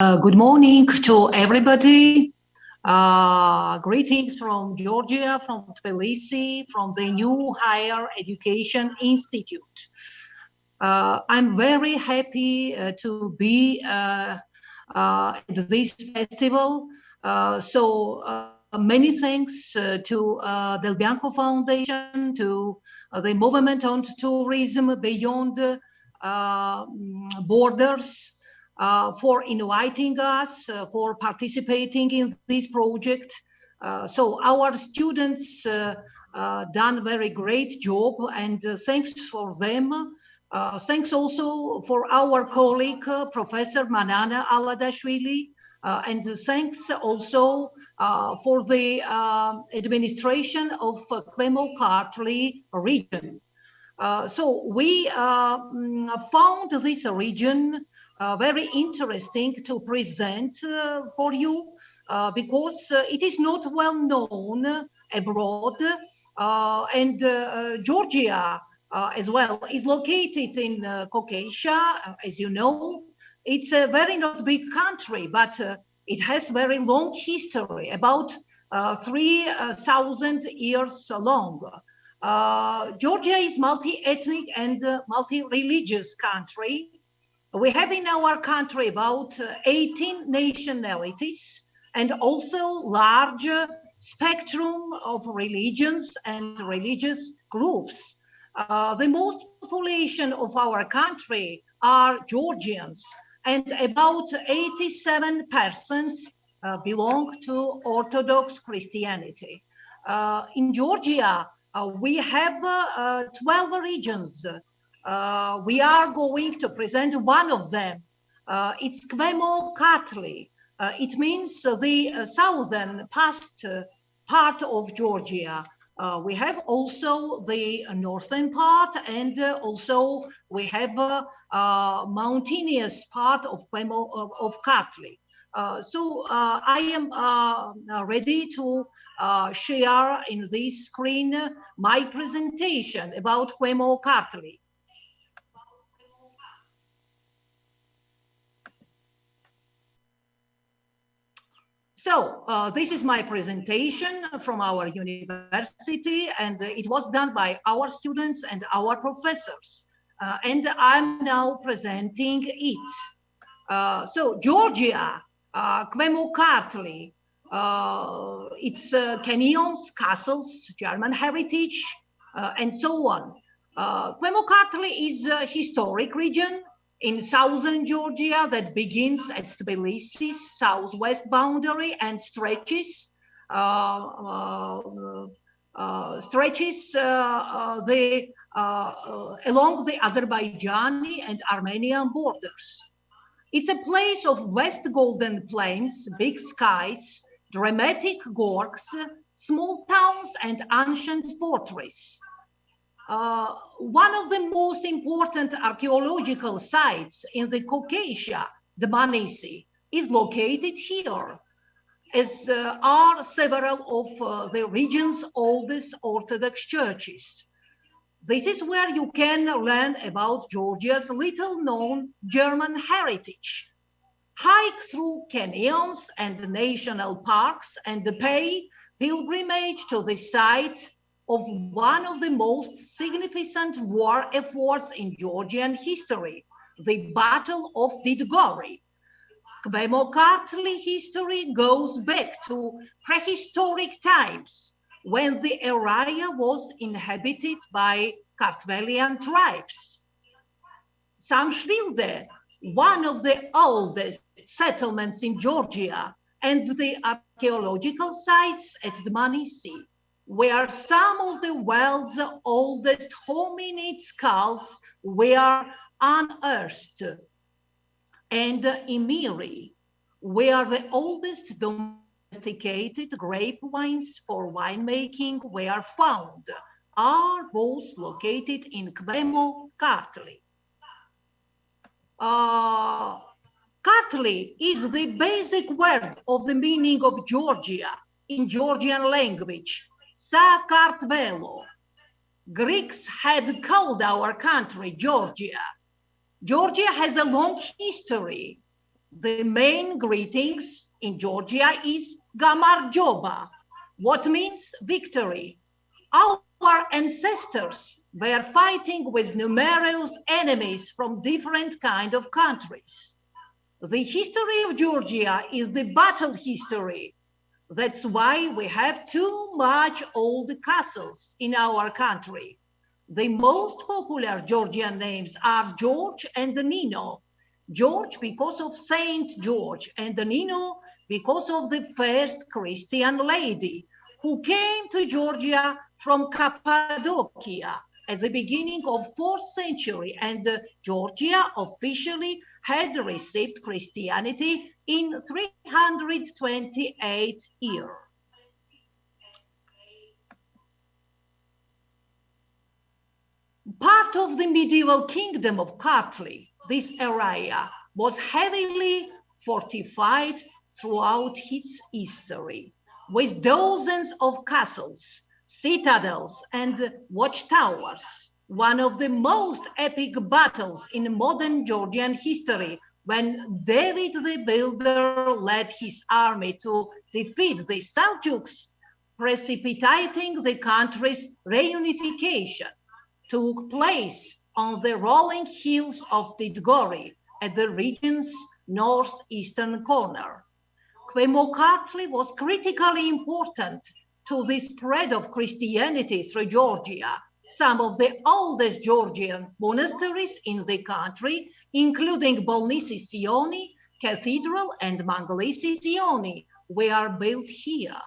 Good morning to everybody. Greetings from Georgia, from Tbilisi, from the New Higher Education Institute. I'm very happy to be at this festival. Many thanks to Del Bianco Foundation, to the Movement on Tourism Beyond Borders, for inviting us, for participating in this project. So our students done very great job, and thanks for them. Thanks also for our colleague, Professor Manana Aladashvili, and thanks also for the administration of Kvemo Kartli region. So we found this region very interesting to present for you because it is not well known abroad, and Georgia as well is located in Caucasia, as you know. It's a very not big country, but it has very long history, about 3,000 years long. Georgia is multi-ethnic and multi-religious country. We have in our country about 18 nationalities and also large spectrum of religions and religious groups. The most population of our country are Georgians, and about 87% belong to Orthodox Christianity. In Georgia, we have 12 regions. We are going to present one of them. It's Kvemo Kartli. It means the southern past part of Georgia. We have also the northern part, and also we have a mountainous part of Kvemo of Kartli. So I am ready to share in this screen my presentation about Kvemo Kartli. So this is my presentation from our university, and it was done by our students and our professors. And I'm now presenting it. So Georgia, Kvemo Kartli, it's canyons, castles, German heritage, and so on. Kvemo Kartli is a historic region in southern Georgia that begins at Tbilisi's southwest boundary and stretches along the Azerbaijani and Armenian borders. It's a place of West Golden Plains, big skies, dramatic gorges, small towns, and ancient fortress. One of the most important archaeological sites in the Caucasia, the Tbilisi, is located here, as are several of the region's oldest Orthodox churches. This is where you can learn about Georgia's little-known German heritage. Hike through canyons and national parks and pay pilgrimage to the site of one of the most significant war efforts in Georgian history, the Battle of Didgori. Kvemo Kartli history goes back to prehistoric times, when the area was inhabited by Kartvelian tribes. Samshvilde, one of the oldest settlements in Georgia, and the archaeological sites at Tbilisi, where some of the world's oldest hominid skulls were unearthed, and Imiri, where the oldest domesticated grape vines for winemaking were found, are both located in Kvemo Kartli. Kartli is the basic word of the meaning of Georgia in Georgian language. Sakartvelo. Greeks had called our country Georgia. Georgia has a long history. The main greetings in Georgia is Gamar Joba, what means victory. Our ancestors were fighting with numerous enemies from different kind of countries. The history of Georgia is the battle history. That's why we have too much old castles in our country. The most popular Georgian names are George and Nino. George because of Saint George, and Nino because of the first Christian lady who came to Georgia from Cappadocia at the beginning of 4th century, and Georgia officially had received Christianity in 328 years. Part of the medieval kingdom of Kartli, this area was heavily fortified throughout its history, with dozens of castles, citadels, and watchtowers. One of the most epic battles in modern Georgian history, when David the Builder led his army to defeat the Seljuks, precipitating the country's reunification, took place on the rolling hills of Tidgori at the region's northeastern corner. Kvemo Kartli was critically important to the spread of Christianity through Georgia. Some of the oldest Georgian monasteries in the country, including Bolnisi Sioni Cathedral and Manglisi Sioni, were built here.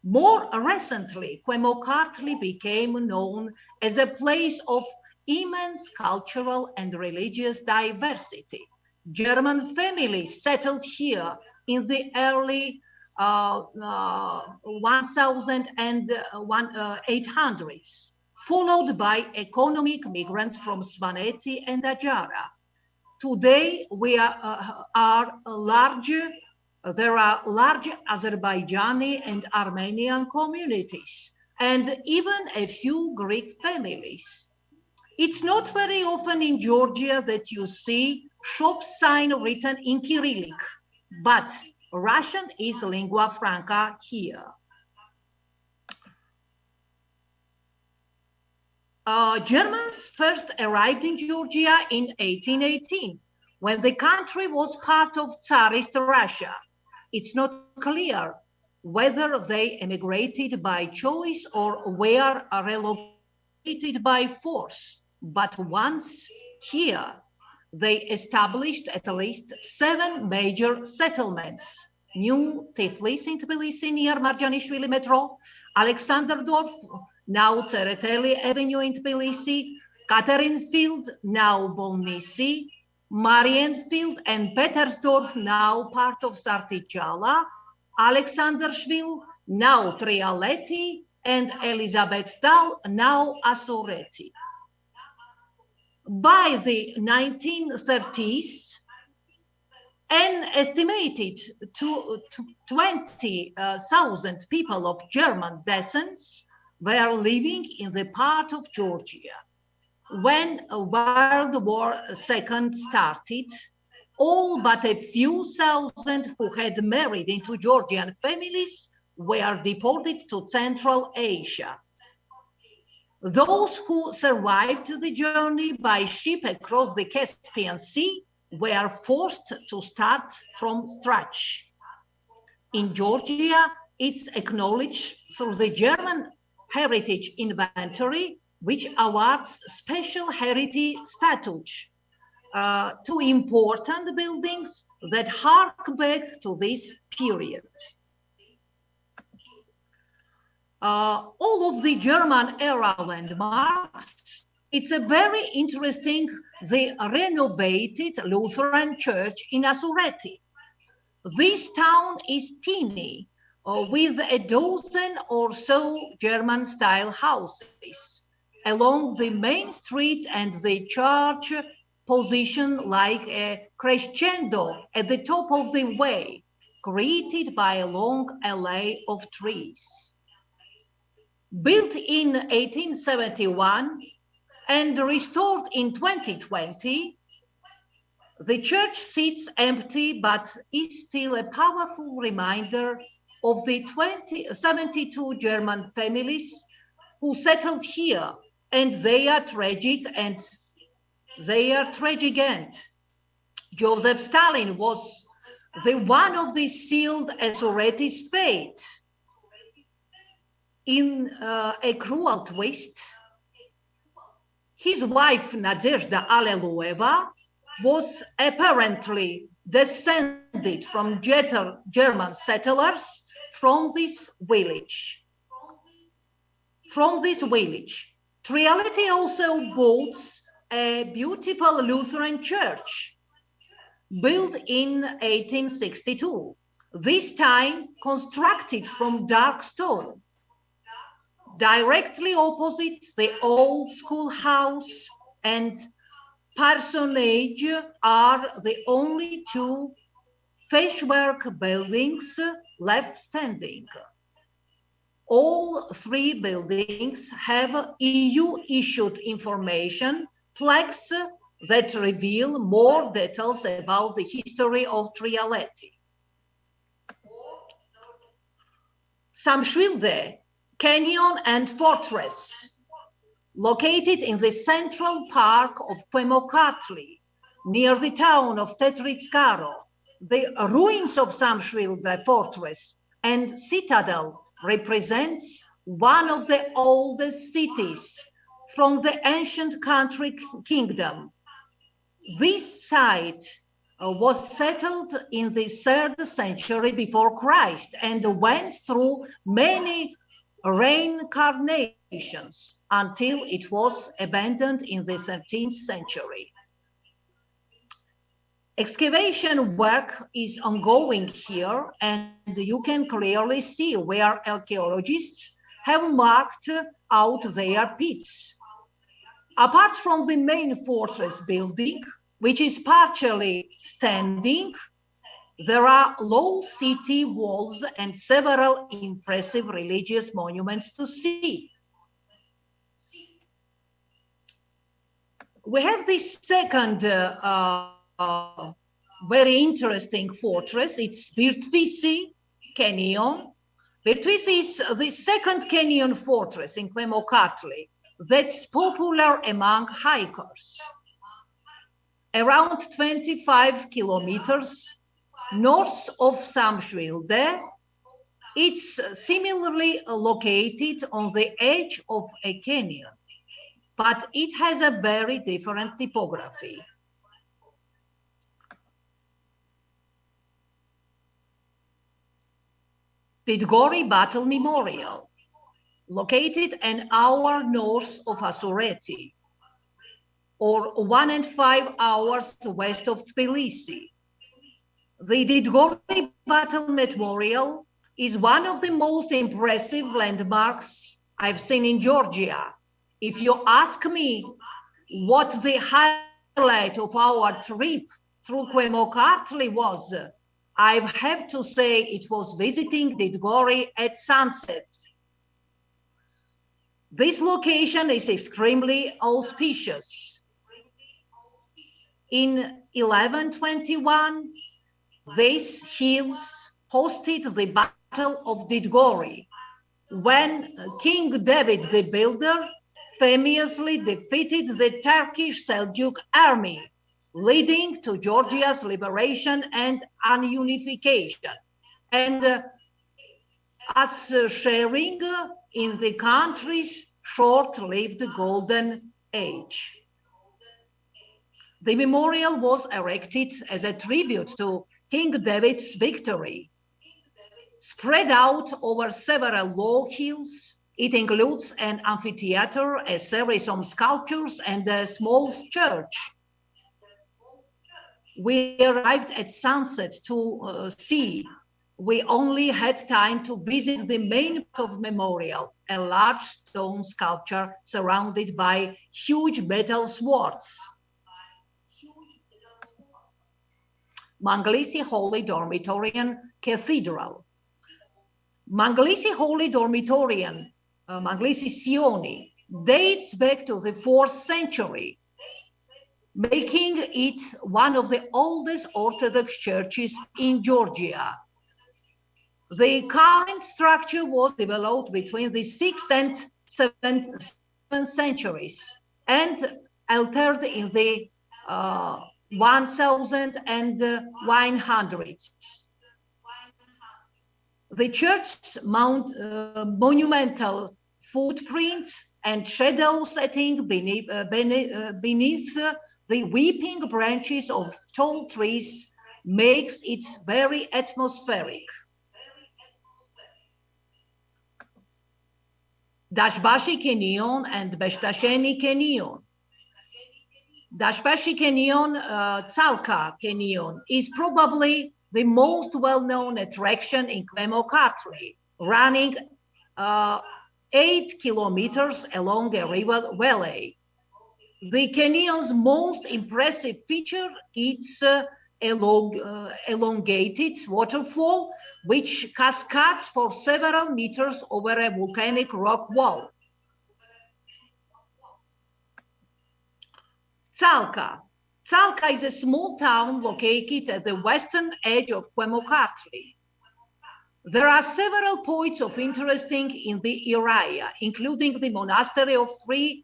More recently, Kvemo Kartli became known as a place of immense cultural and religious diversity. German families settled here in the early 1800s, followed by economic migrants from Svaneti and Ajara. Today, there are large Azerbaijani and Armenian communities, and even a few Greek families. It's not very often in Georgia that you see shop sign written in Cyrillic, but Russian is lingua franca here. Germans first arrived in Georgia in 1818, when the country was part of Tsarist Russia. It's not clear whether they emigrated by choice or were relocated by force, but once here, they established at least 7 major settlements: New Tiflis in Tbilisi near Marjanishvili Metro, Alexanderdorf, now Tsereteli Avenue in Tbilisi, Katerinfield, now Bolnisi, Marienfield and Petersdorf, now part of Sartichala, Alexandershvili, now Trialeti, and Elizabethtal, now Asureti. By the 1930s, an estimated 20,000 people of German descent were living in the part of Georgia. When World War II started, all but a few thousand who had married into Georgian families were deported to Central Asia. Those who survived the journey by ship across the Caspian Sea were forced to start from scratch. In Georgia, it's acknowledged through the German Heritage Inventory, which awards special heritage status to important buildings that hark back to this period. All of the German era landmarks, it's a very interesting, the renovated Lutheran church in Asureti. This town is teeny, with a dozen or so German-style houses along the main street, and the church positioned like a crescendo at the top of the way, greeted by a long alley of trees. Built in 1871 and restored in 2020, The church sits empty, but is still a powerful reminder of the 72 German families who settled here, and their tragic end. Joseph Stalin was the one of the sealed authorities' fate. In a cruel twist, his wife Nadezhda Alleluyeva was apparently descended from German settlers from this village. Triality also boasts a beautiful Lutheran church built in 1862, this time constructed from dark stone. Directly opposite the old schoolhouse and parsonage are the only two fachwerk buildings left standing. All three buildings have EU-issued information plaques that reveal more details about the history of Trialeti. Samshvilde, canyon and fortress, located in the central park of Kvemo Kartli, near the town of Tetritskaro. The ruins of Samshvilde fortress and citadel represents one of the oldest cities from the ancient country kingdom. This site was settled in the 3rd century before Christ and went through many reincarnations until it was abandoned in the 13th century. Excavation work is ongoing here, and you can clearly see where archaeologists have marked out their pits. Apart from the main fortress building, which is partially standing, there are low city walls and several impressive religious monuments to see. We have this second very interesting fortress. It's Tbilisi Canyon. Tbilisi is the second canyon fortress in Kvemo Kartli that's popular among hikers. Around 25 kilometers north of Samshvilde, it's similarly located on the edge of a canyon, but it has a very different topography. Didgori Battle Memorial, located an hour north of Asureti, or 1.5 hours west of Tbilisi. The Didgori Battle Memorial is one of the most impressive landmarks I've seen in Georgia. If you ask me what the highlight of our trip through Kvemo Kartli was, I have to say it was visiting Didgori at sunset. This location is extremely auspicious. In 1121, these hills hosted the Battle of Didgori, when King David the Builder famously defeated the Turkish Seljuk army, leading to Georgia's liberation and unification, and us sharing in the country's short-lived golden age. The memorial was erected as a tribute to King David's victory. Spread out over several low hills, it includes an amphitheater, a series of sculptures, and a small church. We arrived at sunset to see. We only had time to visit the main part of memorial, a large stone sculpture surrounded by huge metal swords. Manglisi Holy Dormitorian Cathedral. Manglisi Holy Dormitorian, Manglisi Sioni, dates back to the 4th century. making it one of the oldest Orthodox churches in Georgia. The current structure was developed between the 6th and 7th centuries and altered in the 1100s. The church's monumental footprint and shadow setting beneath the weeping branches of tall trees makes it very atmospheric. Dashbashi Canyon and Beshtasheni Canyon. Dashbashi Canyon, Tsalka Canyon, is probably the most well-known attraction in Kvemo, Kartli, running 8 kilometers along a river valley. The canyon's most impressive feature is elongated waterfall, which cascades for several meters over a volcanic rock wall. Tsalka. Tsalka is a small town located at the western edge of Kvemo, Kartli. There are several points of interest in the area, including the monastery of 3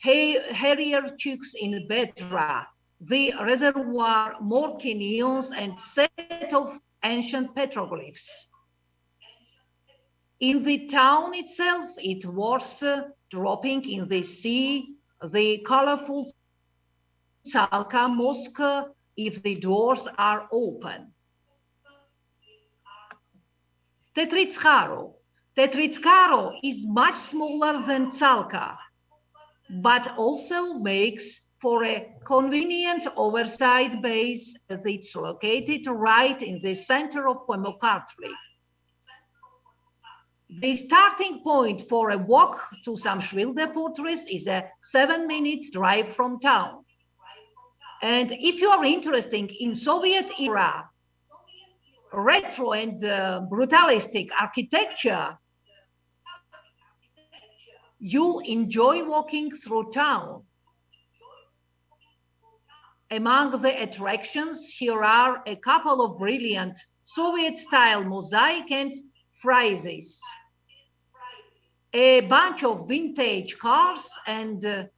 hierarchs in Bedra, the reservoir, more canyons, and set of ancient petroglyphs. In the town itself, it was dropping in the sea the colorful Tsalka Mosque if the doors are open. Tetritskaro. Tetritskaro is much smaller than Tsalka, but also makes for a convenient overside base that it's located right in the center of Kvemo, Kartli. The starting point for a walk to Samshvilde fortress is a 7-minute drive from town. And if you are interested in Soviet era retro and brutalistic architecture, you'll enjoy walking through town. Among the attractions, here are a couple of brilliant Soviet-style mosaic and friezes, a bunch of vintage cars, and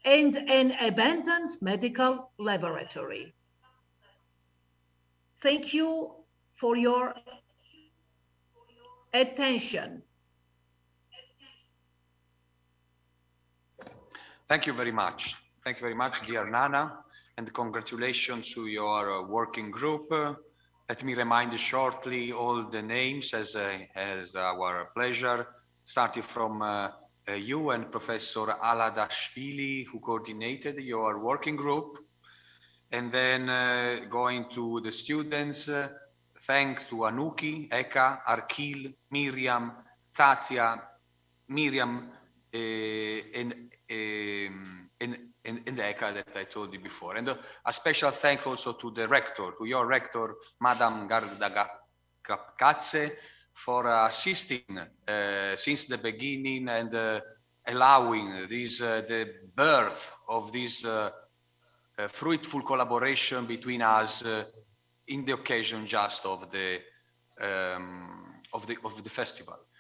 an abandoned medical laboratory. Thank you for your attention. Thank you very much. Thank you very much, dear Nana, and congratulations to your working group. Let me remind you shortly all the names as our pleasure, starting from you and Professor Aladashvili, who coordinated your working group, and then going to the students. Thanks to Anuki, Eka, Arkil, Miriam, Tatia, Miriam, and Eka that I told you before. And a special thank also to the rector, to your rector, Madam Gardagakatse, for assisting since the beginning and allowing this, the birth of this fruitful collaboration between us in the occasion just of the festival.